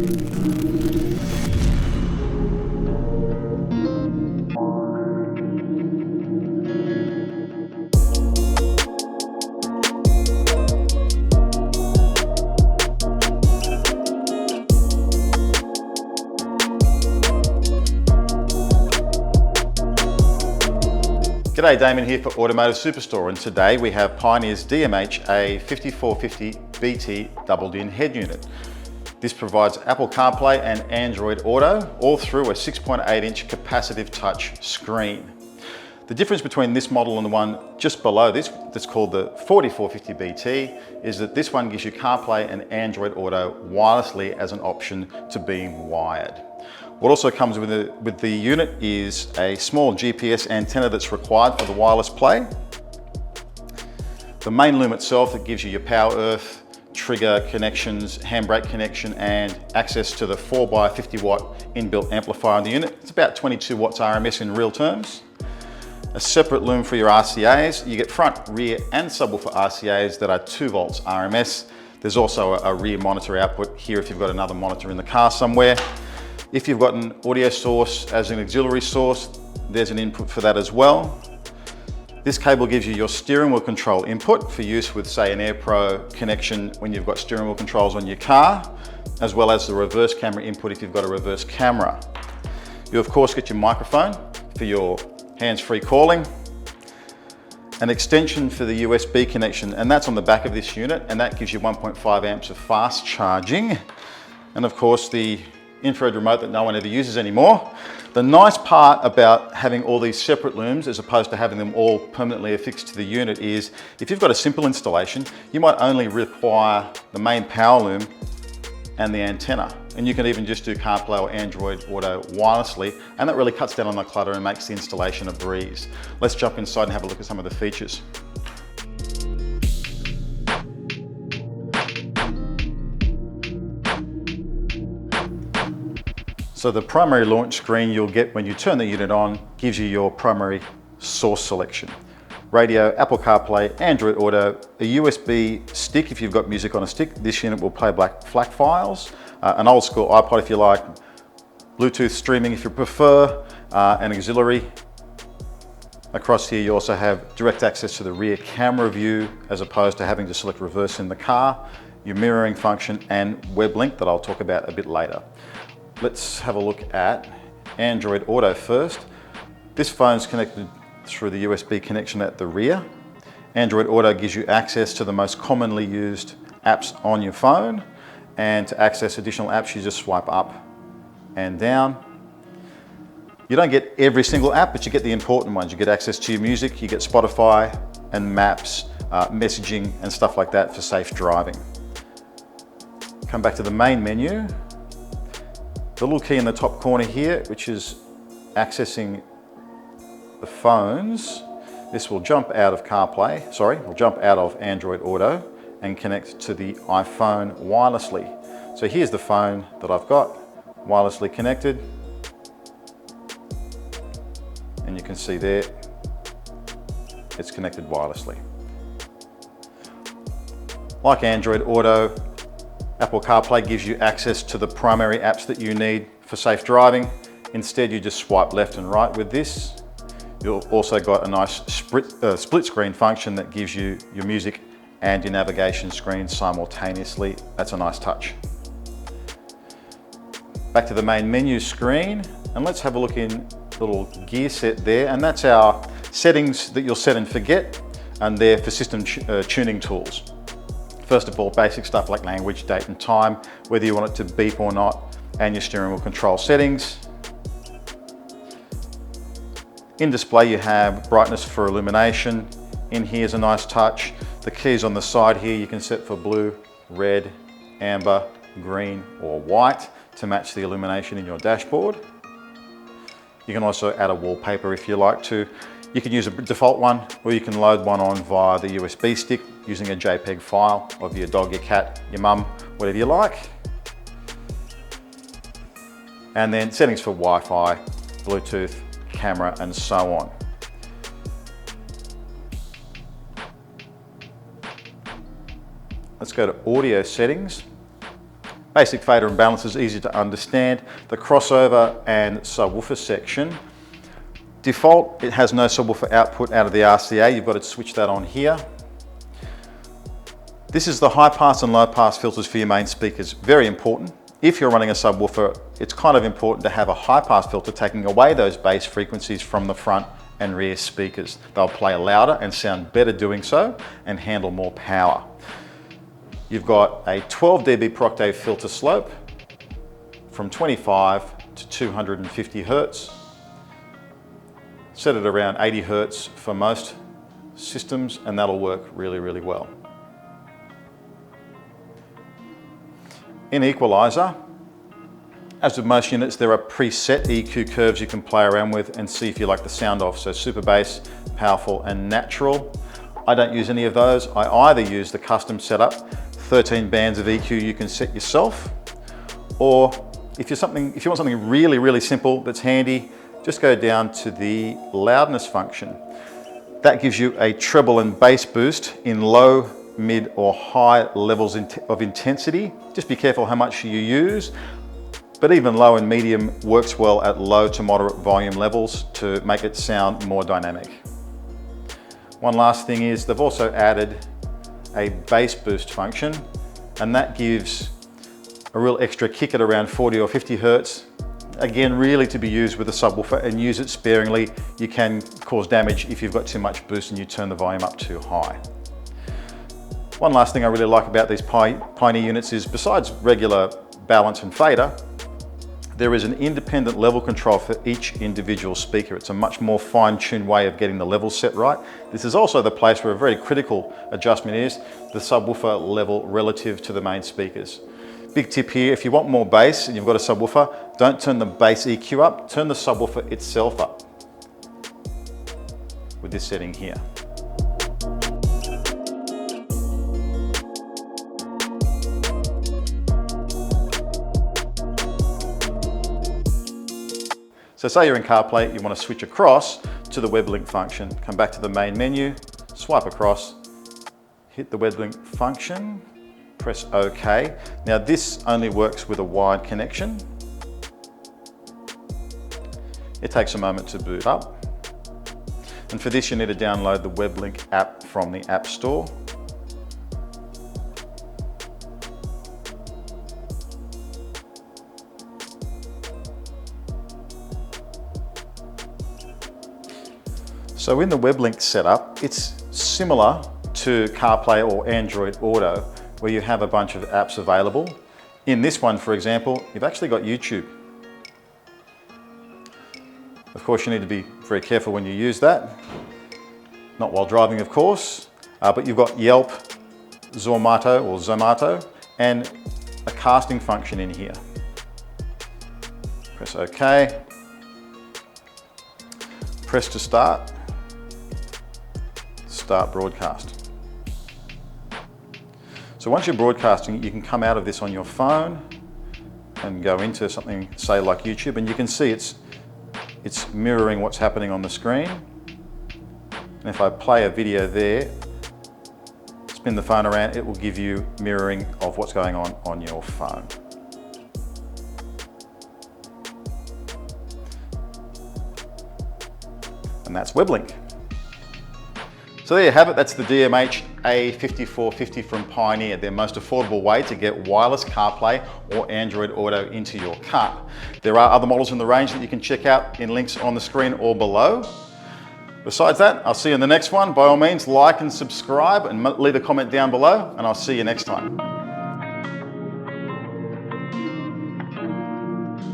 G'day, Damon here for Automotive Superstore, and today we have Pioneer's DMH-A5450BT doubled-in head unit. This provides Apple CarPlay and Android Auto, all through a 6.8-inch capacitive touch screen. The difference between this model and the one just below this, that's called the 4450BT, is that this one gives you CarPlay and Android Auto wirelessly as an option to being wired. What also comes with the unit is a small GPS antenna that's required for the wireless play. The main loom itself that gives you your power earth, trigger connections, handbrake connection, and access to the 4x50 watt inbuilt amplifier in the unit. It's about 22 watts RMS in real terms. A separate loom for your RCAs. You get front, rear, and subwoofer RCAs that are 2 volts RMS. There's also a rear monitor output here if you've got another monitor in the car somewhere. If you've got an audio source as an auxiliary source, there's an input for that as well. This cable gives you your steering wheel control input for use with, say, an AirPro connection when you've got steering wheel controls on your car, as well as the reverse camera input if you've got a reverse camera. You of course get your microphone for your hands-free calling, an extension for the USB connection, and that's on the back of this unit, and that gives you 1.5 amps of fast charging, and of course the infrared remote that no one ever uses anymore. The nice part about having all these separate looms as opposed to having them all permanently affixed to the unit is if you've got a simple installation, you might only require the main power loom and the antenna, and you can even just do CarPlay or Android Auto wirelessly, and that really cuts down on the clutter and makes the installation a breeze. Let's jump inside and have a look at some of the features. So the primary launch screen you'll get when you turn the unit on gives you your primary source selection. Radio, Apple CarPlay, Android Auto, a USB stick if you've got music on a stick. This unit will play FLAC files, an old school iPod if you like, Bluetooth streaming if you prefer, an auxiliary. Across here you also have direct access to the rear camera view as opposed to having to select reverse in the car, your mirroring function, and web link that I'll talk about a bit later. Let's have a look at Android Auto first. This phone's connected through the USB connection at the rear. Android Auto gives you access to the most commonly used apps on your phone, and to access additional apps you just swipe up and down. You don't get every single app, but you get the important ones. You get access to your music, you get Spotify and maps, messaging and stuff like that for safe driving. Come back to the main menu. The little key in the top corner here, which is accessing the phones, this will jump out of will jump out of Android Auto and connect to the iPhone wirelessly. So here's the phone that I've got wirelessly connected, and you can see there it's connected wirelessly. Like Android Auto, Apple CarPlay gives you access to the primary apps that you need for safe driving. Instead, you just swipe left and right with this. You've also got a nice split screen function that gives you your music and your navigation screen simultaneously. That's a nice touch. Back to the main menu screen, and let's have a look in the little gear set there, and that's our settings that you'll set and forget, and they're for system tuning tools. First of all, basic stuff like language, date and time, whether you want it to beep or not, and your steering wheel control settings. In display you have brightness for illumination. In here is a nice touch. The keys on the side here you can set for blue, red, amber, green or white to match the illumination in your dashboard. You can also add a wallpaper if you like to. You can use a default one, or you can load one on via the USB stick using a JPEG file of your dog, your cat, your mum, whatever you like. And then settings for Wi-Fi, Bluetooth, camera, and so on. Let's go to audio settings. Basic fader and balance is easy to understand. The crossover and subwoofer section. Default, it has no subwoofer output out of the RCA. You've got to switch that on here. This is the high pass and low pass filters for your main speakers. Very important. If you're running a subwoofer, it's kind of important to have a high pass filter taking away those bass frequencies from the front and rear speakers. They'll play louder and sound better doing so and handle more power. You've got a 12 dB per octave filter slope from 25 to 250 Hertz. Set it around 80 Hertz for most systems and that'll work really, really well. In Equalizer, as with most units, there are preset EQ curves you can play around with and see if you like the sound of. So super bass, powerful and natural. I don't use any of those. I either use the custom setup, 13 bands of EQ you can set yourself, or if you want something really, really simple that's handy, just go down to the loudness function. That gives you a treble and bass boost in low, mid or high levels of intensity. Just be careful how much you use, but even low and medium works well at low to moderate volume levels to make it sound more dynamic. One last thing is they've also added a bass boost function, and that gives a real extra kick at around 40 or 50 Hertz. Again, really to be used with a subwoofer, and use it sparingly. You can cause damage if you've got too much boost and you turn the volume up too high. One last thing I really like about these Pioneer units is, besides regular balance and fader, there is an independent level control for each individual speaker. It's a much more fine-tuned way of getting the levels set right. This is also the place where a very critical adjustment is, the subwoofer level relative to the main speakers. Big tip here, if you want more bass and you've got a subwoofer, don't turn the bass EQ up, turn the subwoofer itself up with this setting here. So say you're in CarPlay, you want to switch across to the web link function. Come back to the main menu, swipe across, hit the web link function, press OK. Now this only works with a wired connection. It takes a moment to boot up. And for this you need to download the WebLink app from the App Store. So in the WebLink setup, it's similar to CarPlay or Android Auto, where you have a bunch of apps available. In this one, for example, you've actually got YouTube. Of course, you need to be very careful when you use that. Not while driving, of course, but you've got Yelp, Zomato, and a casting function in here. Press OK. Press to start. Start broadcast. So once you're broadcasting, you can come out of this on your phone and go into something, say like YouTube, and you can see it's mirroring what's happening on the screen. And if I play a video there, spin the phone around, it will give you mirroring of what's going on your phone. And that's WebLink. So there you have it, that's the DMH-A5450 from Pioneer, their most affordable way to get wireless CarPlay or Android Auto into your car. There are other models in the range that you can check out in links on the screen or below. Besides that, I'll see you in the next one. By all means, like and subscribe and leave a comment down below, and I'll see you next time.